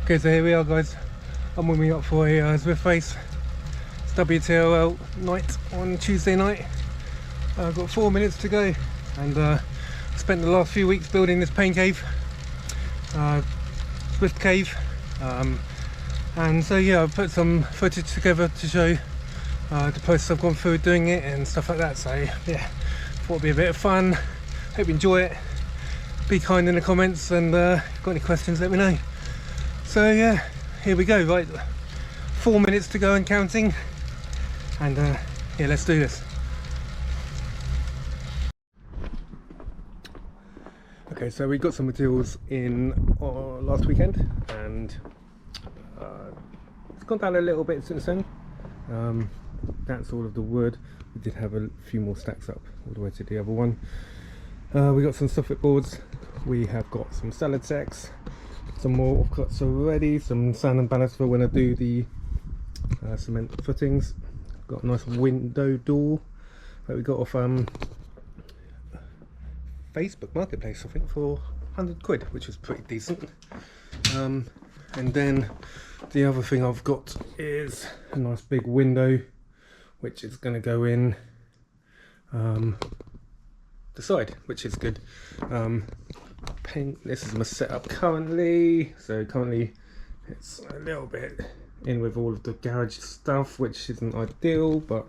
Okay, so here we are, guys. I'm warming up for a Zwift race. It's WTOL night on Tuesday night. I've got 4 minutes to go, and spent the last few weeks building this pain cave, Zwift Cave, and so yeah, I've put some footage together to show the process I've gone through doing it and stuff like that. So yeah, thought it'd be a bit of fun. Hope you enjoy it. Be kind in the comments, and if you've got any questions, let me know. So yeah, here we go. Right, 4 minutes to go and counting, and yeah, let's do this. Okay, so we got some materials in last weekend, and it's gone down a little bit since then. That's all of the wood. We did have a few more stacks up all the way to the other one. We got some soffit boards. We have got some salad sacks, some more cuts already, some sand and ballast for when I do the cement footings. Got a nice window door that we got off Facebook Marketplace, I think, for 100 quid, which was pretty decent. And then the other thing I've got is a nice big window, which is going to go in the side, which is good. This is my setup currently. So currently it's a little bit in with all of the garage stuff, which isn't ideal, but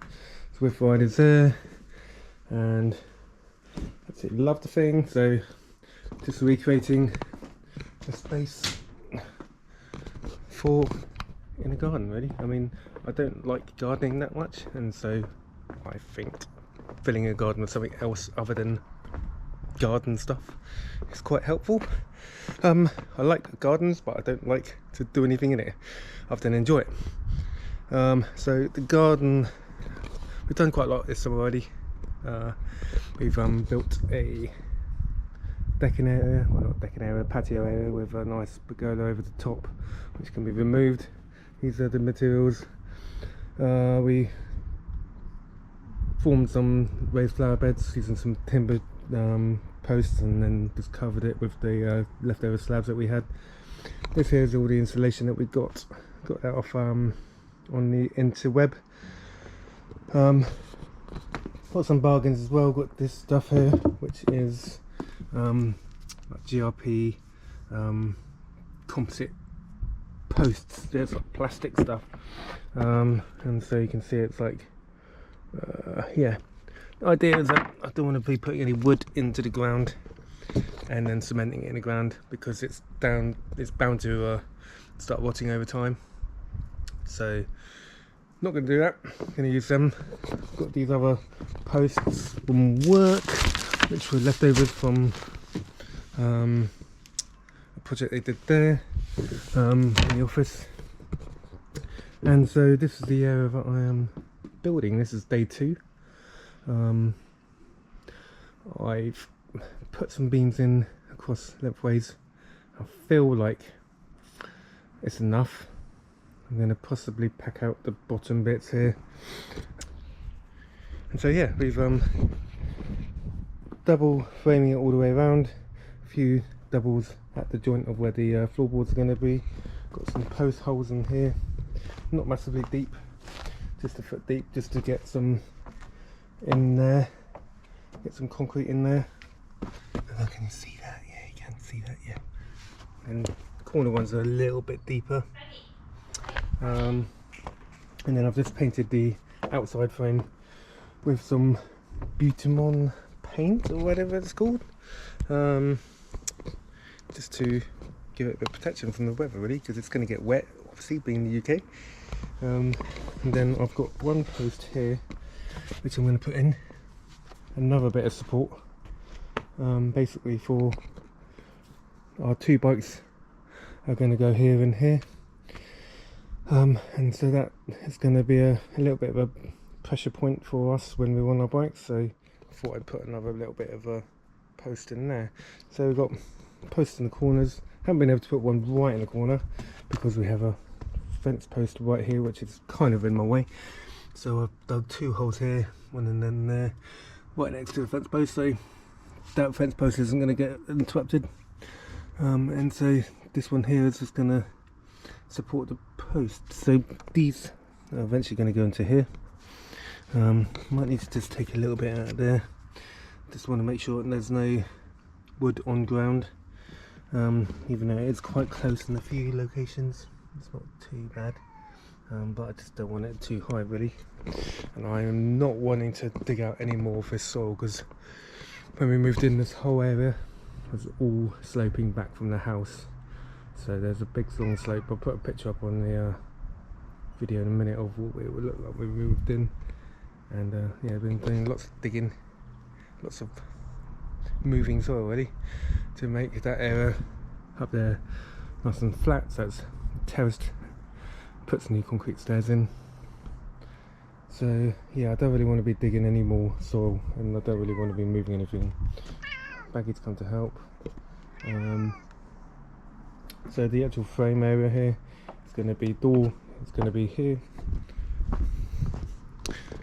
Zwift ride is there, and that's it. Love the thing. So just recreating a space for in a garden, really. I mean, I don't like gardening that much, and so I think filling a garden with something else other than garden stuff is quite helpful. I like gardens, but I don't like to do anything in it other than enjoy it. So the garden, we've done quite a lot of this already. We've built a decking area, well, not decking area, patio area with a nice pergola over the top, which can be removed. These are the materials. We formed some raised flower beds using some timber posts, and then just covered it with the leftover slabs that we had. This here is all the insulation that we got that off on the interweb. Got some bargains as well. Got this stuff here, which is like GRP composite posts. There's like plastic stuff, and so you can see it's like yeah, the idea is that I don't want to be putting any wood into the ground and then cementing it in the ground, because it's bound to start rotting over time. So not going to do that. Going to use them. Got these other posts from work, which were leftovers from a project they did there in the office. And so this is the area that I am building. This is day 2. I've put some beams in across lengthways. I feel like it's enough. I'm going to possibly pack out the bottom bits here. And so yeah, we've double framing it all the way around. A few doubles at the joint of where the floorboards are going to be. Got some post holes in here, not massively deep, just a foot deep, just to get some in there, get some concrete in there. And can you see that? Yeah, you can see that, yeah. And the corner ones are a little bit deeper. And then I've just painted the outside frame with some Butamon paint, or whatever it's called, just to give it a bit of protection from the weather, really, because it's going to get wet, obviously, being the UK. And then I've got one post here which I'm going to put in another bit of support, basically for our 2 bikes are going to go here and here. And so that is going to be a little bit of a pressure point for us when we're on our bikes, so I thought I'd put another little bit of a post in there. So we've got posts in the corners. Haven't been able to put one right in the corner because we have a fence post right here, which is kind of in my way. So I've dug 2 holes here, one and then there, right next to the fence post, so that fence post isn't going to get interrupted. And so this one here is just going to support the post. So these are eventually going to go into here. Might need to just take a little bit out of there. Just want to make sure there's no wood on ground, even though it is quite close in a few locations. It's not too bad, but I just don't want it too high really. And I am not wanting to dig out any more of this soil, because when we moved in, this whole area was all sloping back from the house. So there's a big long slope. I'll put a picture up on the video in a minute of what it would look like when we moved in. And yeah, I've been doing lots of digging, lots of moving soil really, to make that area up there nice and flat, so it's terraced. Put some new concrete stairs in. So yeah, I don't really want to be digging any more soil, and I don't really want to be moving anything. Baggy's come to help. So the actual frame area here is going to be door, it's going to be here.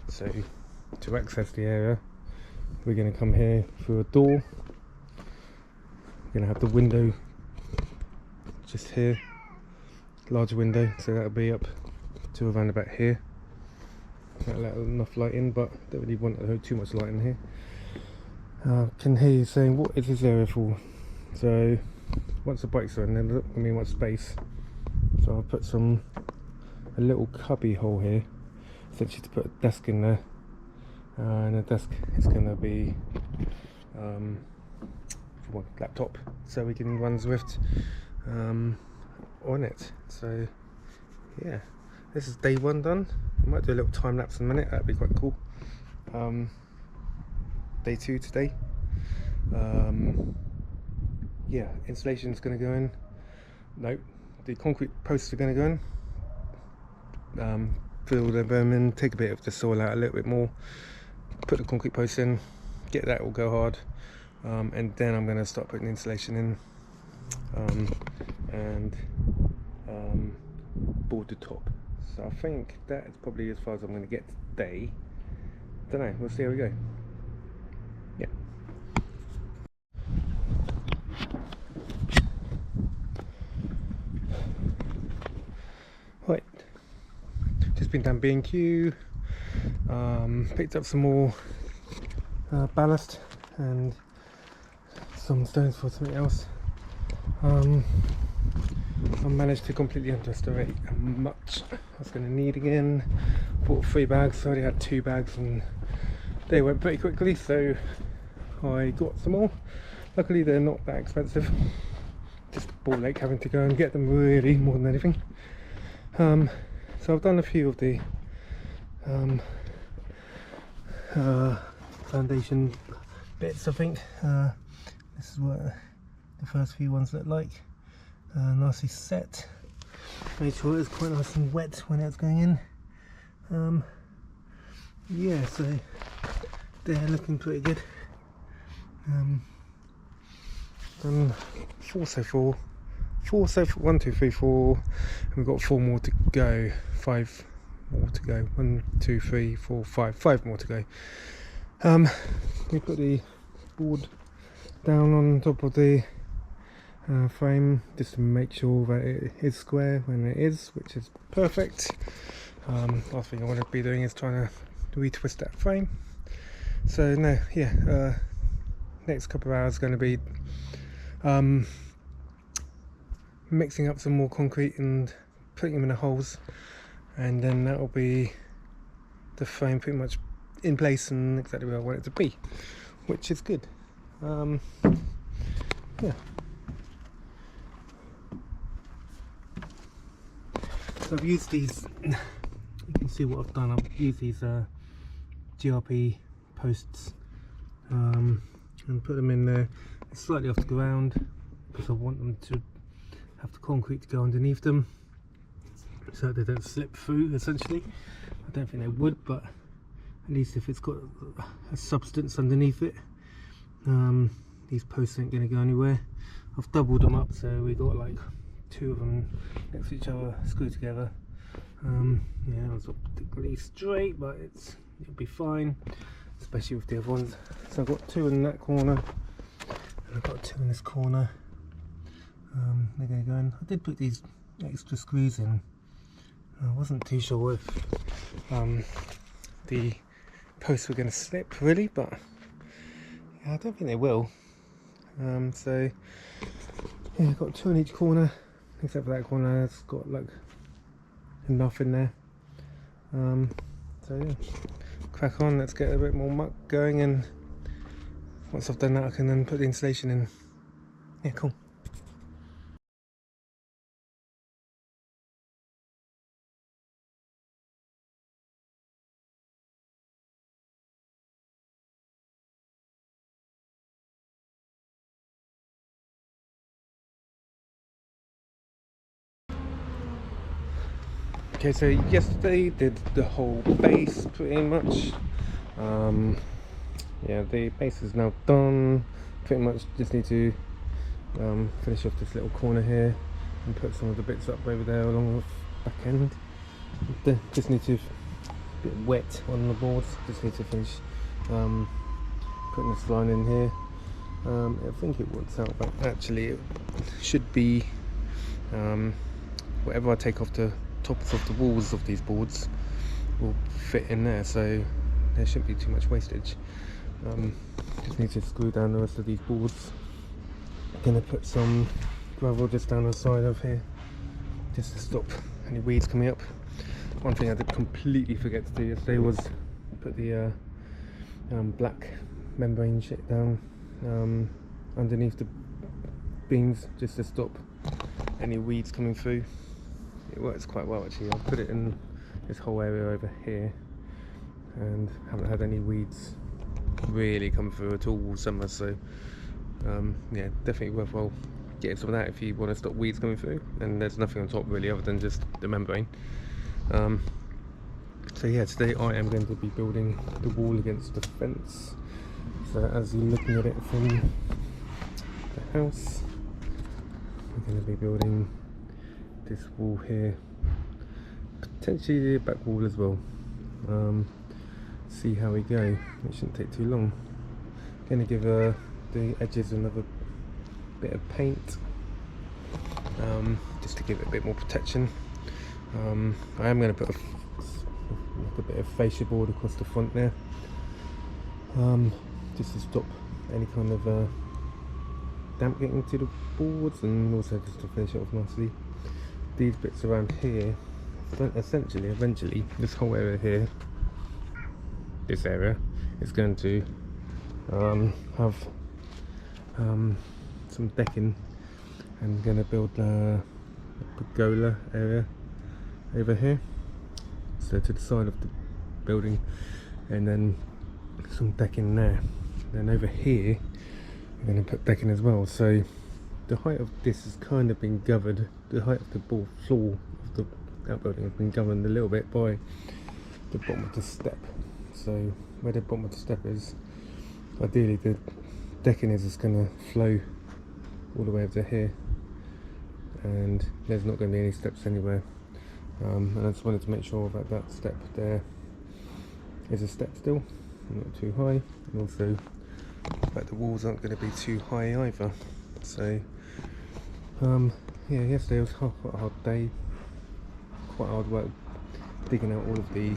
So to access the area, we're going to come here through a door. We're going to have the window just here, large window, so that'll be up to around about here. That'll let enough light in, but don't really want too much light in here. Can hear you saying, what is this area for? So once the bikes are in, there's not going to be much space, so I'll put a little cubby hole here, essentially to put a desk in there. And the desk is going to be for my laptop, so we can run Zwift on it. So yeah, this is day one done. I might do a little time lapse in a minute, that'd be quite cool. Day two today. Yeah, insulation's going to go in. Nope, the concrete posts are going to go in. Fill the berm in, take a bit of the soil out a little bit more, put the concrete posts in, get that all go hard, and then I'm going to start putting insulation in, and board the top. So I think that is probably as far as I'm going to get today. Don't know, we'll see how we go. Yeah. Right, just been down B&Q, picked up some more ballast and some stones for something else. I managed to completely underestimate how much I was going to need again. Bought 3 bags, I already had 2 bags and they went pretty quickly, so I got some more. Luckily they're not that expensive, just ball ache having to go and get them really, more than anything. So I've done a few of the foundation bits, I think. This is what the first few ones look like. Nicely set. Made sure it was quite nice and wet when it was going in. Yeah, so they're looking pretty good. Done 4 so far. 4 so far, 1, 2, 3, 4, and we've got 4 more to go. 5 more to go. 1, 2, 3, 4, 5. 5 more to go. We put the board down on top of the frame just to make sure that it is square when it is, which is perfect. Last thing I want to be doing is trying to retwist that frame. So no, yeah, next couple of hours going to be mixing up some more concrete and putting them in the holes, and then that will be the frame pretty much in place and exactly where I want it to be, which is good. Yeah. So I've used these, you can see what I've done, I've used these GRP posts and put them in there slightly off the ground because I want them to have the concrete to go underneath them so that they don't slip through, essentially. I don't think they would, but at least if it's got a substance underneath it, these posts ain't going to go anywhere. I've doubled them up, so we got like 2 of them next to each other, screwed together. Yeah, it's not particularly straight, but it'll be fine, especially with the other ones. So I've got 2 in that corner, and I've got 2 in this corner. They're going to go in. I did put these extra screws in. I wasn't too sure if the posts were going to slip really, but yeah, I don't think they will. So yeah, I've got 2 on each corner, except for that corner it's got like enough in there. So yeah, crack on, let's get a bit more muck going, and once I've done that I can then put the insulation in. Yeah, cool. Okay, so yesterday did the whole base pretty much. Yeah, the base is now done. Pretty much just need to finish off this little corner here and put some of the bits up over there along the back end. Just need to a bit wet on the boards. Just need to finish putting this line in here. I think it works out, but actually it should be whatever I take off the tops of the walls of these boards will fit in there, so there shouldn't be too much wastage. Just need to screw down the rest of these boards. Gonna put some gravel just down the side of here just to stop any weeds coming up. One thing I did completely forget to do yesterday was put the black membrane shit down underneath the beams just to stop any weeds coming through. It works quite well actually. I've put it in this whole area over here and haven't had any weeds really come through at all all summer, so yeah, definitely worthwhile getting some of that if you want to stop weeds coming through. And there's nothing on top really other than just the membrane. So yeah, today I am going to be building the wall against the fence. So as you're looking at it from the house, we're going to be building this wall here, potentially the back wall as well. See how we go. It shouldn't take too long. Going to give the edges another bit of paint, just to give it a bit more protection. I am going to put a bit of fascia board across the front there, just to stop any kind of damp getting to the boards, and also just to finish it off nicely. These bits around here, eventually this whole area here, this area is going to have some decking, and going to build a pergola area over here, so to the side of the building, and then some decking there. Then over here I'm going to put decking as well, so the height of this has kind of been governed. The height of the floor of the outbuilding has been governed a little bit by the bottom of the step. So where the bottom of the step is, ideally the decking is just going to flow all the way over to here, and there's not going to be any steps anywhere. And I just wanted to make sure that that step there is a step still, not too high, and also that the walls aren't going to be too high either. So yeah, yesterday was quite a hard day, quite hard work digging out all of the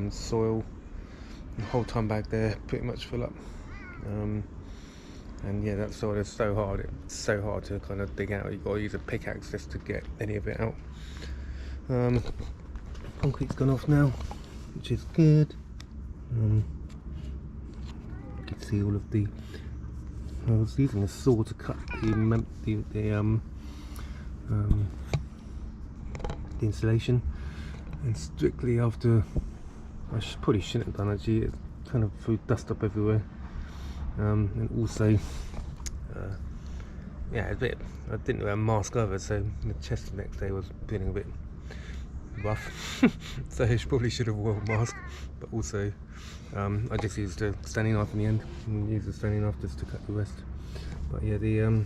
soil. The whole time bag there pretty much full up, and yeah, that soil is so hard. It's so hard to kind of dig out. You've got to use a pickaxe just to get any of it out. Concrete's gone off now, which is good. You can see all of the. I was using a saw to cut the insulation, and strictly after, I probably shouldn't have done actually, it kind of threw dust up everywhere, and also yeah, I didn't wear a mask either, so the chest the next day was feeling a bit rough. So I probably should have worn a mask, but also I just used a standing knife in the end, and used the standing knife just to cut the rest. But yeah, the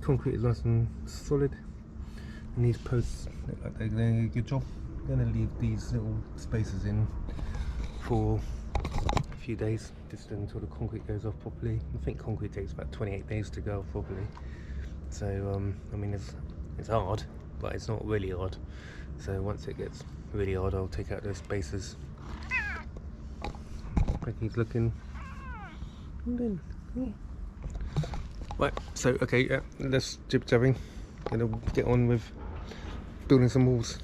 concrete is nice and solid, and these posts look like they're doing a good job. I'm going to leave these little spaces in for a few days, just until the concrete goes off properly. I think concrete takes about 28 days to go off properly. So I mean, there's It's hard, but it's not really hard. So once it gets really hard, I'll take out those spacers. Becky's looking. Right, so okay, yeah, let's jib-jabbing. Gonna get on with building some walls.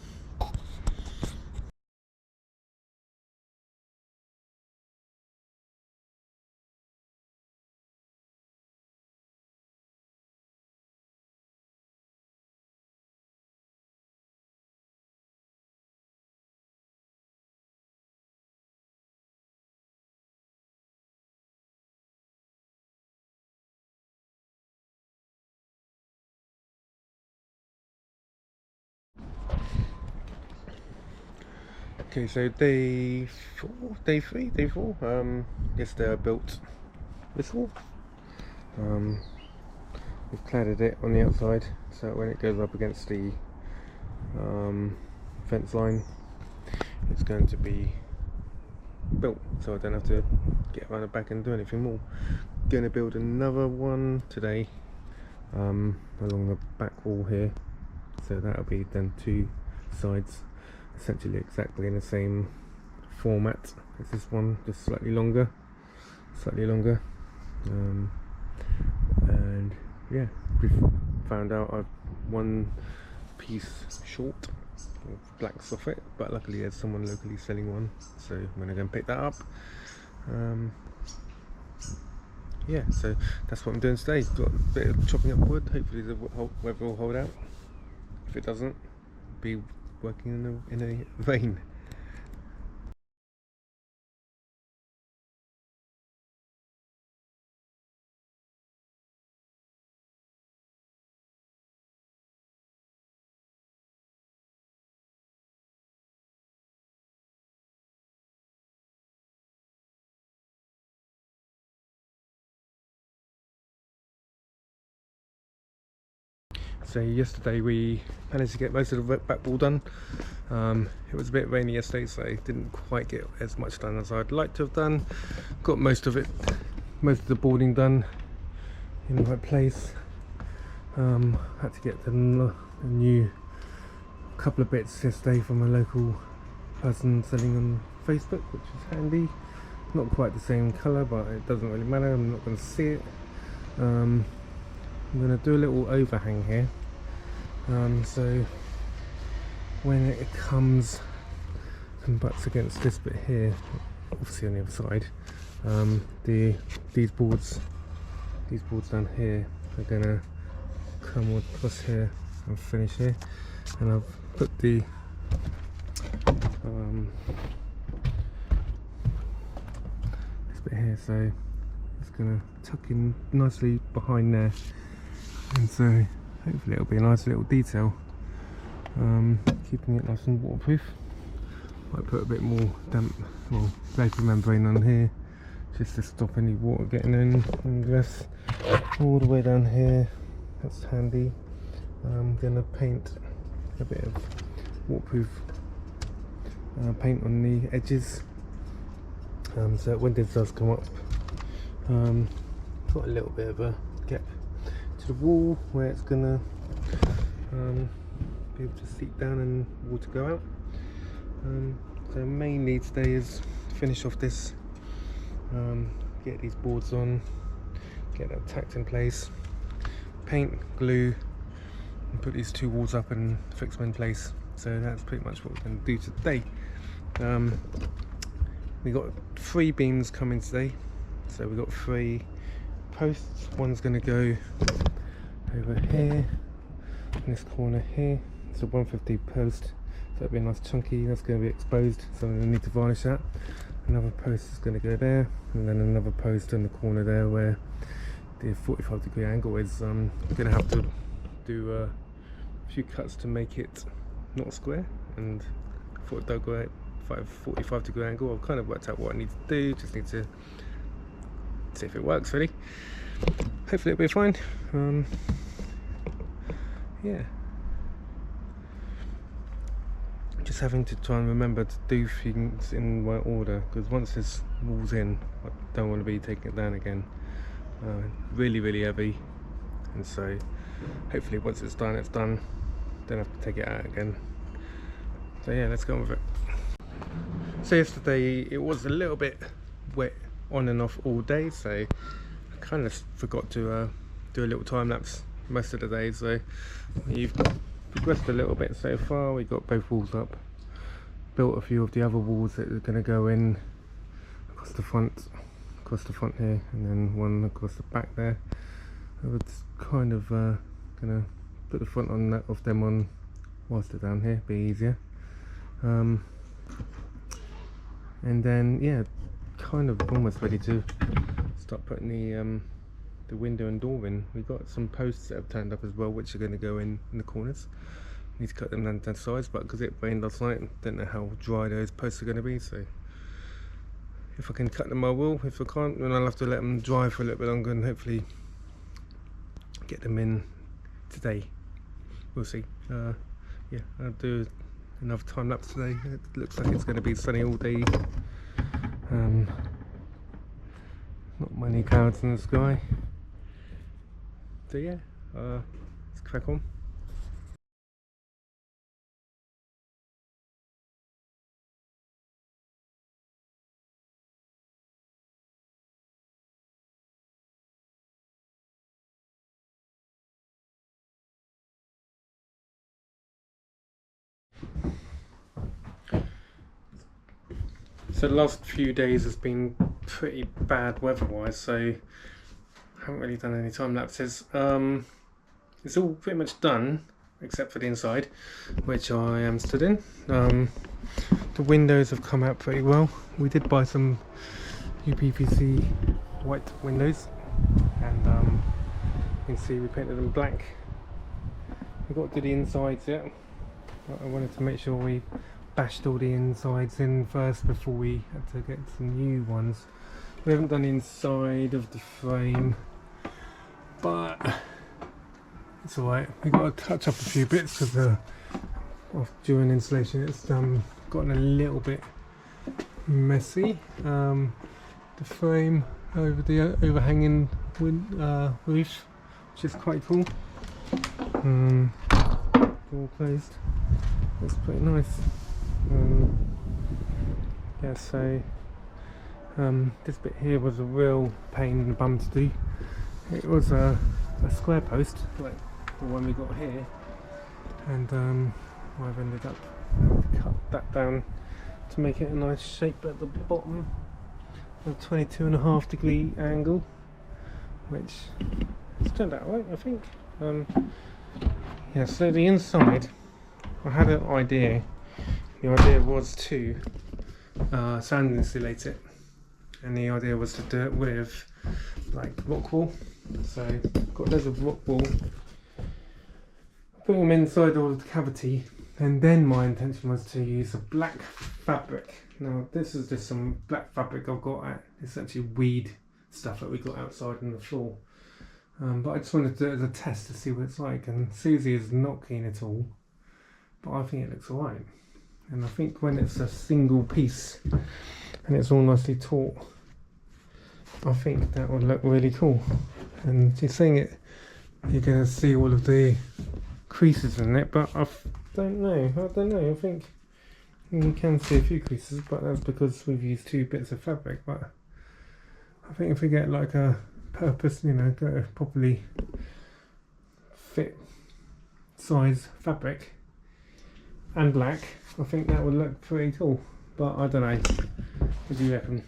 Okay, so day four. Yesterday I built this wall. We've cladded it on the outside, so when it goes up against the fence line, it's going to be built, so I don't have to get around the back and do anything more. Going to build another one today along the back wall here, so that'll be then two sides essentially exactly in the same format as this one, just slightly longer. And yeah, we've found out I've one piece short of black soffit, but luckily there's someone locally selling one, so I'm gonna go and pick that up. Yeah, so that's what I'm doing today. Got a bit of chopping up wood. Hopefully the weather will hold out. If it doesn't, be working in a rain. So yesterday we managed to get most of the back wall done. It was a bit rainy yesterday, so I didn't quite get as much done as I'd like to have done. Got most of the boarding done in the right place. Had to get a new couple of bits yesterday from a local person selling on Facebook, which is handy. Not quite the same colour, but it doesn't really matter. I'm not going to see it. I'm going to do a little overhang here, so when it comes and butts against this bit here, obviously on the other side, these boards down here are going to come across here and finish here, and I've put the this bit here, so it's going to tuck in nicely behind there. And so hopefully it'll be a nice little detail, keeping it nice and waterproof. Might put a bit more damp, well, vapor membrane on here just to stop any water getting in, and the rest all the way down here. That's handy. I'm gonna paint a bit of waterproof paint on the edges, so that when this does come up, got a little bit of a gap to the wall where it's gonna be able to seep down and water go out. So mainly today is to finish off this, get these boards on, get that tacked in place, paint, glue, and put these two walls up and fix them in place. So that's pretty much what we're going to do today. We got 3 beams coming today, so we got 3 posts. One's going to go over here in this corner here. It's a 150 post, so it'll be a nice chunky. That's going to be exposed, so I'm going to need to varnish that. Another post is going to go there, and then another post in the corner there where the 45-degree angle is. I'm going to have to do a few cuts to make it not square, and for a 45-degree angle. I've kind of worked out what I need to do, just need to see if it works really. Hopefully it'll be fine. Yeah, just having to try and remember to do things in my order, because once this wall's in, I don't want to be taking it down again. Really heavy, and so hopefully once it's done, it's done. don't have to take it out again. So yeah, let's go on with it. So yesterday it was a little bit wet on and off all day, so I kind of forgot to do a little time lapse most of the day. So you've progressed a little bit so far. We got both walls up, built a few of the other walls that are going to go in across the front here, and then one across the back there. I was kind of gonna put the front on that of them on whilst they're down here, be easier. And then yeah, kind of almost ready to start putting the window and door in. We got some posts that have turned up as well, which are going to go in the corners. Need to cut them down to size, but because it rained last night, don't know how dry those posts are going to be, so if I can cut them I will. If I can't, then I'll have to let them dry for a little bit longer and hopefully get them in today. We'll see. Yeah, I'll do another time lapse today. It looks like it's going to be sunny all day. Not many clouds in the sky. So yeah, let's crack on. So the last few days has been pretty bad weather-wise, so I haven't really done any time lapses. It's all pretty much done except for the inside, which I am stood in. The windows have come out pretty well. We did buy some UPVC white windows, and you can see we painted them black. We got to the insides yet. I wanted to make sure we bashed all the insides in first before we had to get some new ones. We haven't done the inside of the frame, but it's alright. We got to touch up a few bits because during installation it's gotten a little bit messy. The frame over the overhanging roof, which is quite cool. All closed. Looks pretty nice. Yeah, so this bit here was a real pain in the bum to do. It was a square post like the one we got here, and I've ended up having to cut that down to make it a nice shape at the bottom, a 22.5 degree angle, which has turned out right, I think. Yeah, so the inside, I had an idea. The idea was to sand insulate it, and the idea was to do it with like rock wool. So got loads of rock wool, put them inside all of the cavity, and then my intention was to use a black fabric. Now this is just some black fabric I've got at essentially weed stuff that we got outside on the floor. But I just wanted to do it as a test to see what it's like, and Susie is not keen at all, but I think it looks alright. And I think when it's a single piece and it's all nicely taut, I think that would look really cool. And you're seeing it, you're going to see all of the creases in it, but I don't know, I think you can see a few creases, but that's because we've used 2 bits of fabric. But I think if we get like a purpose, you know, go properly fit size fabric and black, I think that would look pretty cool. But I don't know, what do you reckon?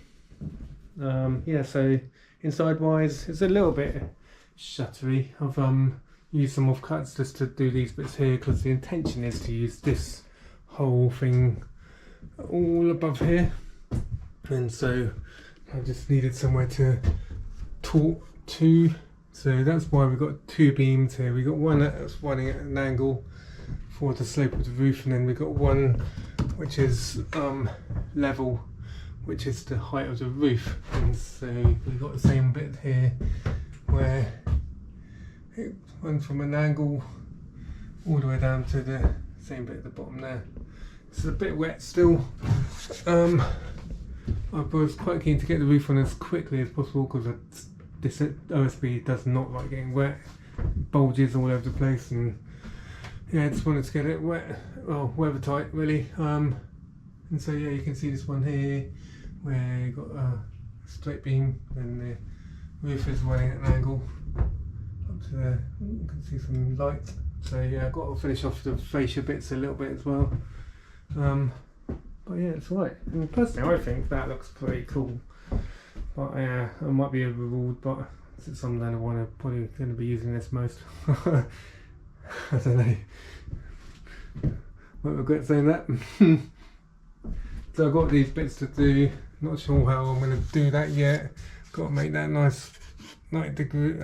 Yeah, so inside wise it's a little bit shuttery. I've used some offcuts just to do these bits here, because the intention is to use this whole thing all above here, and so I just needed somewhere to taut to, so that's why we've got 2 beams here. We got one that's running at an angle for the slope of the roof, and then we've got one which is level, which is the height of the roof. And so we've got the same bit here where it runs from an angle all the way down to the same bit at the bottom there. It's a bit wet still. I was quite keen to get the roof on as quickly as possible, because this OSB does not like getting wet, bulges all over the place, and yeah, I just wanted to get it wet, well, weather tight really. And so yeah, you can see this one here where you got a straight beam and the roof is running at an angle up to there. You can see some light. So yeah, I've got to finish off the fascia bits a little bit as well. But yeah, it's right. And personally, I think that looks pretty cool. But yeah, I might be overruled, but since I'm the one who's probably going to be using this most, I don't know. Might regret saying that. So I've got these bits to do. Not sure how I'm going to do that yet. Got to make that nice 90-degree,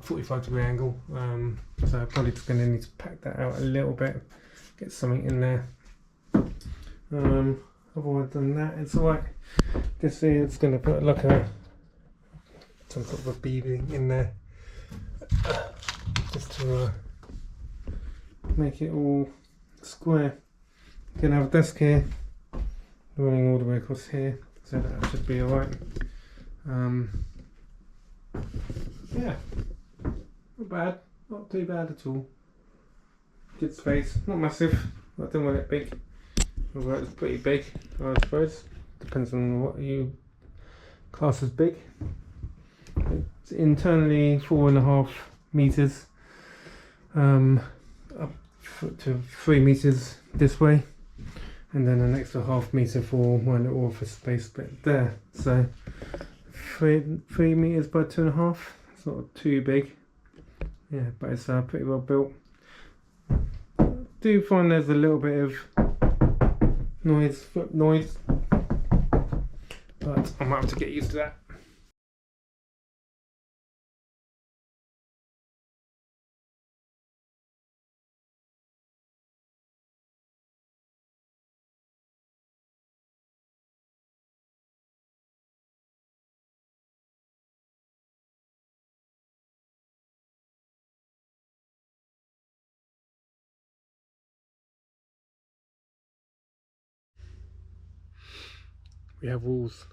45-degree angle. So I'm probably just going to need to pack that out a little bit, get something in there. Otherwise than that, it's alright. Just see, it's going to put like some sort of a beading in there, just to make it all square. You can have a desk here, running all the way across here, so that should be alright. Yeah, not bad, not too bad at all. Good space, not massive, I don't want it big. Although it's pretty big, I suppose. Depends on what you class as big. It's internally 4.5 meters, up to 3 meters this way, and then an extra half meter for my little office space bit there. So 3 meters by 2.5. It's not too big. Yeah, but it's pretty well built. I do find there's a little bit of noise, but I might have to get used to that. We have walls.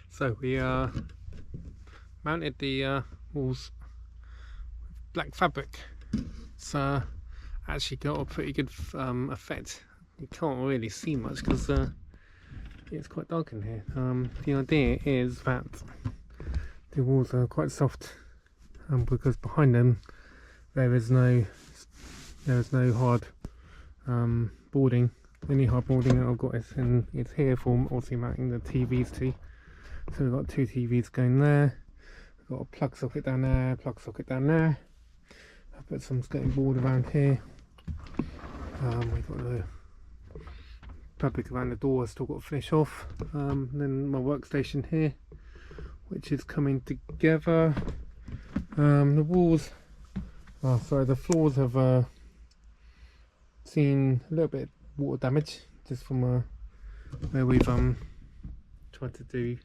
So we mounted the walls with black fabric. It's actually got a pretty good effect. You can't really see much because it's quite dark in here. The idea is that the walls are quite soft, because behind them there is no hard boarding. Any hard boarding that I've got is here for obviously mounting the TVs to. So we've got 2 TVs going there. We've got a plug socket down there, plug socket down there. I've put some skirting board around here. We've got the fabric around the door. I've still got to finish off. Then my workstation here, which is coming together. The walls, the floors have seen a little bit of water damage just from where we've tried to do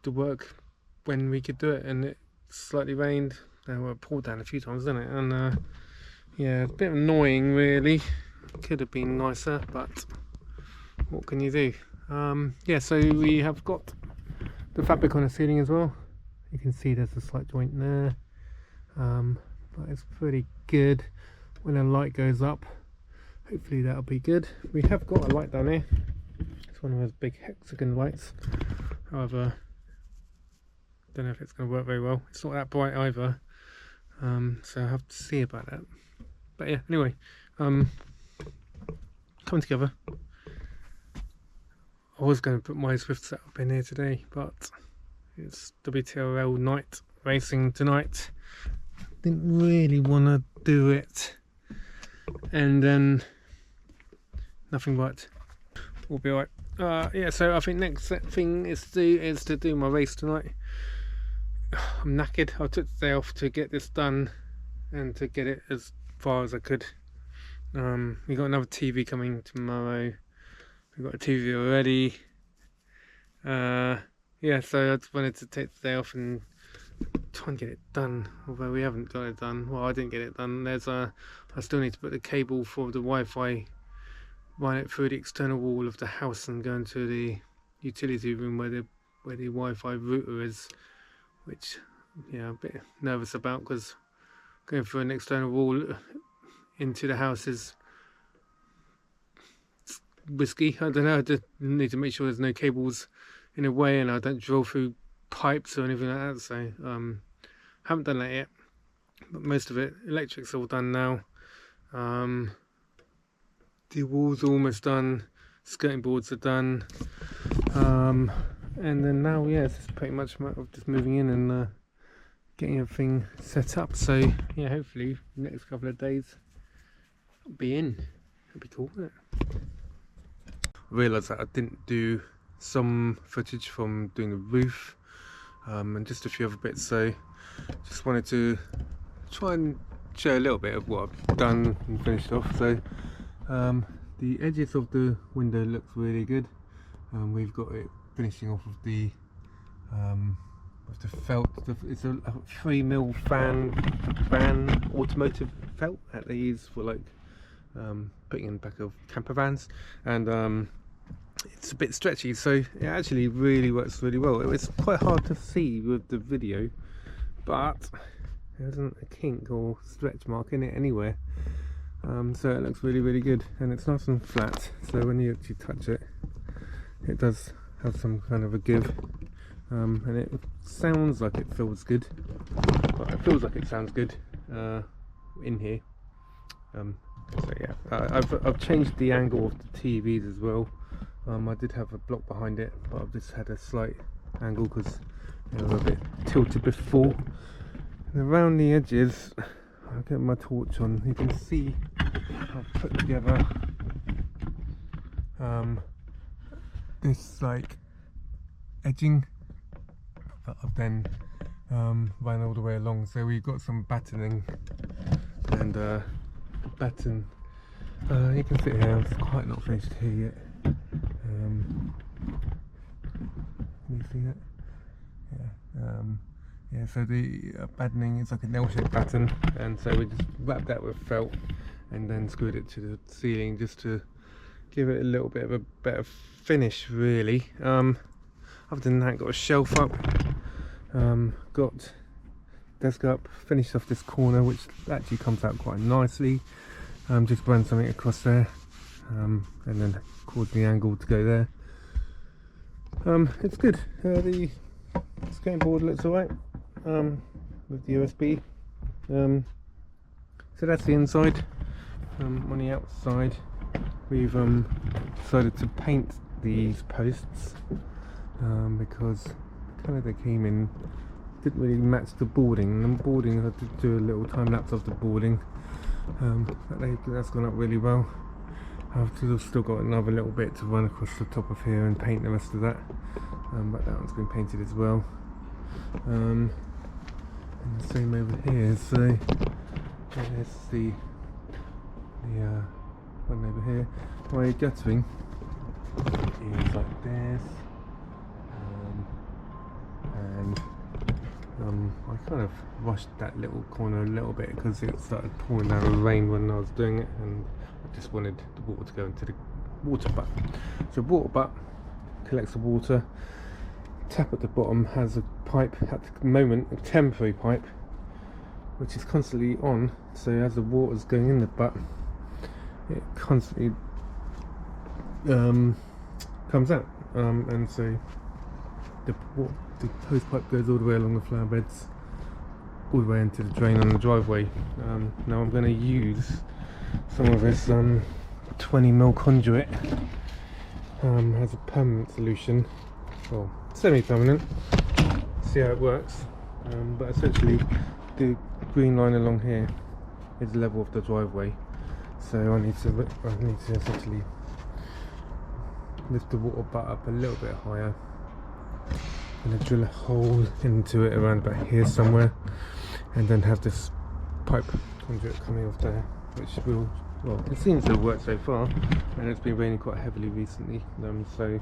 the work when we could do it, and it slightly rained. Well, it poured down a few times, didn't it? And yeah, it's a bit annoying really. Could have been nicer, but what can you do? Yeah, so we have got the fabric on the ceiling as well. You can see there's a slight joint there, but it's pretty good. When the light goes up, hopefully that'll be good. We have got a light down here. It's one of those big hexagon lights. However, don't know if it's going to work very well. It's not that bright either, so I have to see about that. But yeah, anyway, coming together. I was going to put my Zwift setup in here today, but it's WTRL night racing tonight. Didn't really want to do it, and then nothing worked. We'll be alright. Yeah, so I think next thing is to do my race tonight. I'm knackered. I took the day off to get this done and to get it as far as I could. We got another TV coming tomorrow. We got a TV already. Yeah, so I just wanted to take the day off and try and get it done. Although we haven't got it done. Well, I didn't get it done. I still need to put the cable for the Wi-Fi, run it through the external wall of the house and go into the utility room where the Wi-Fi router is, which yeah, a bit nervous about, because going through an external wall into the house is risky. I don't know, I just need to make sure there's no cables in the way and I don't drill through pipes or anything like that. So haven't done that yet, but most of it, electric's all done now. The walls are almost done, skirting boards are done, and then now, yeah, it's just pretty much just moving in and getting everything set up. So yeah, hopefully the next couple of days I'll be in. That'd be cool, wouldn't it? I realised that I didn't do some footage from doing the roof and just a few other bits, so just wanted to try and share a little bit of what I've done and finished off. So the edges of the window looks really good. We've got it finishing off of the felt. It's a 3mm fan automotive felt that they use for like putting in the back of camper vans, and it's a bit stretchy, so it actually really works really well. It's quite hard to see with the video, but there isn't a kink or stretch mark in it anywhere. So it looks really good, and it's nice and flat, so when you actually touch it, it does have some kind of a give, and it sounds like it feels good. Well, it feels like it sounds good in here. So yeah, I've changed the angle of the TVs as well. I did have a block behind it, but I've just had a slight angle because they were a bit tilted before. And around the edges, I'll get my torch on, you can see I've put together this like edging that I've then ran all the way along. So we've got some battening, and the batten, you can see here, it's quite not finished here yet. Can you see that? Yeah. Yeah, so the battening is like an L-shaped batten, and so we just wrapped that with felt and then screwed it to the ceiling just to give it a little bit of a better finish, really. Other than that, got a shelf up, got desk up, finished off this corner, which actually comes out quite nicely. Just ran something across there, and then caused the angle to go there. It's good. The skating board looks alright with the USB. So that's the inside. On the outside, we've decided to paint these posts because the colour they came in didn't really match the boarding. And the boarding, I had to do a little time lapse of the boarding, but that's gone up really well. I've still got another little bit to run across the top of here and paint the rest of that, but that one's been painted as well. And the same over here. So there's the one over here. My guttering is like this, and I kind of rushed that little corner a little bit because it started pouring down with rain when I was doing it, and I just wanted the water to go into the water butt. So water butt collects the water. Tap at the bottom has a pipe at the moment, a temporary pipe, which is constantly on, so as the water's going in the butt, it constantly comes out, and so the hose pipe goes all the way along the flower beds, all the way into the drain on the driveway. Now I'm going to use some of this 20mm conduit as a permanent solution, well, semi-permanent, see how it works, but essentially the green line along here is the level of the driveway, so I need to essentially lift the water butt up a little bit higher. I'm going to drill a hole into it around about here somewhere, and then have this pipe conduit coming off there, which will, well, it seems to work so far, and it's been raining quite heavily recently, so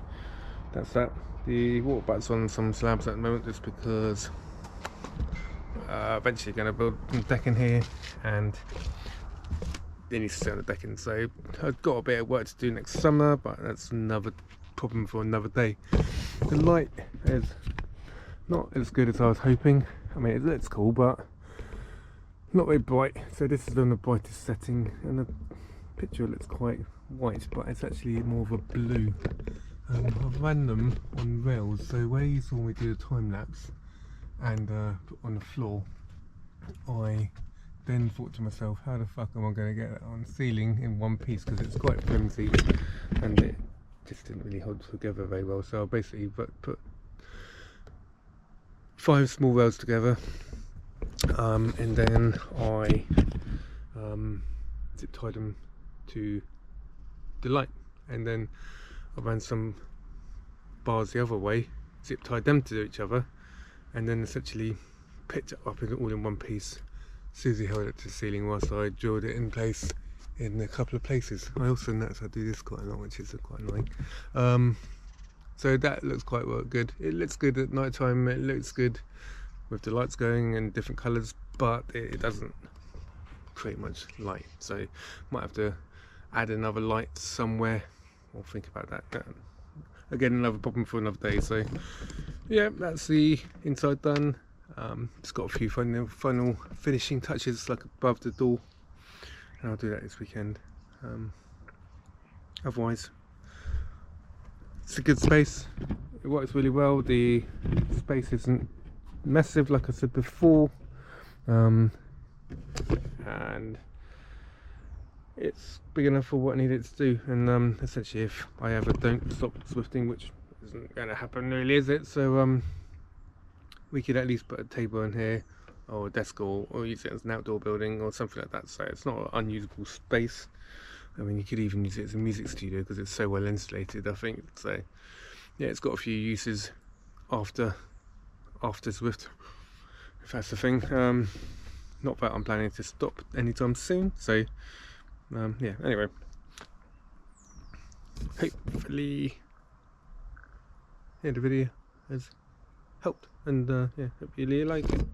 that's that. The water butt's on some slabs at the moment just because eventually going to build some decking here, and it needs to stay on the decking, so I've got a bit of work to do next summer, but that's another problem for another day. The light is not as good as I was hoping. I mean, it looks cool, but not very bright. So this is on the brightest setting, and the picture looks quite white, but it's actually more of a blue. I've ran them on rails, so where you saw me do the time lapse and on the floor, I then thought to myself, how the fuck am I going to get that on the ceiling in one piece, because it's quite flimsy and it just didn't really hold together very well. So I basically put 5 small rails together, and then I zip tied them to the light, and then I ran some bars the other way, zip tied them to each other, and then essentially picked it up all in one piece. Susie held it to the ceiling whilst I drilled it in place in a couple of places. I also noticed I do this quite a lot, which is quite annoying. So that looks quite good. It looks good at night time, it looks good with the lights going in different colours, but it doesn't create much light, so might have to add another light somewhere, or think about that. Again, another problem for another day. So yeah, that's the inside done. Just got a few final finishing touches like above the door, and I'll do that this weekend. Otherwise, it's a good space. It works really well. The space isn't massive, like I said before, and it's big enough for what I need it to do. And essentially, if I ever don't stop Zwifting, which isn't going to happen really, is it? So we could at least put a table in here, or a desk, or use it as an outdoor building or something like that. So it's not an unusable space. I mean, you could even use it as a music studio because it's so well insulated, I think. So yeah, it's got a few uses after Zwift, if that's the thing. Not that I'm planning to stop anytime soon. So yeah, anyway, hopefully the video has helped, and yeah, hope you really like it.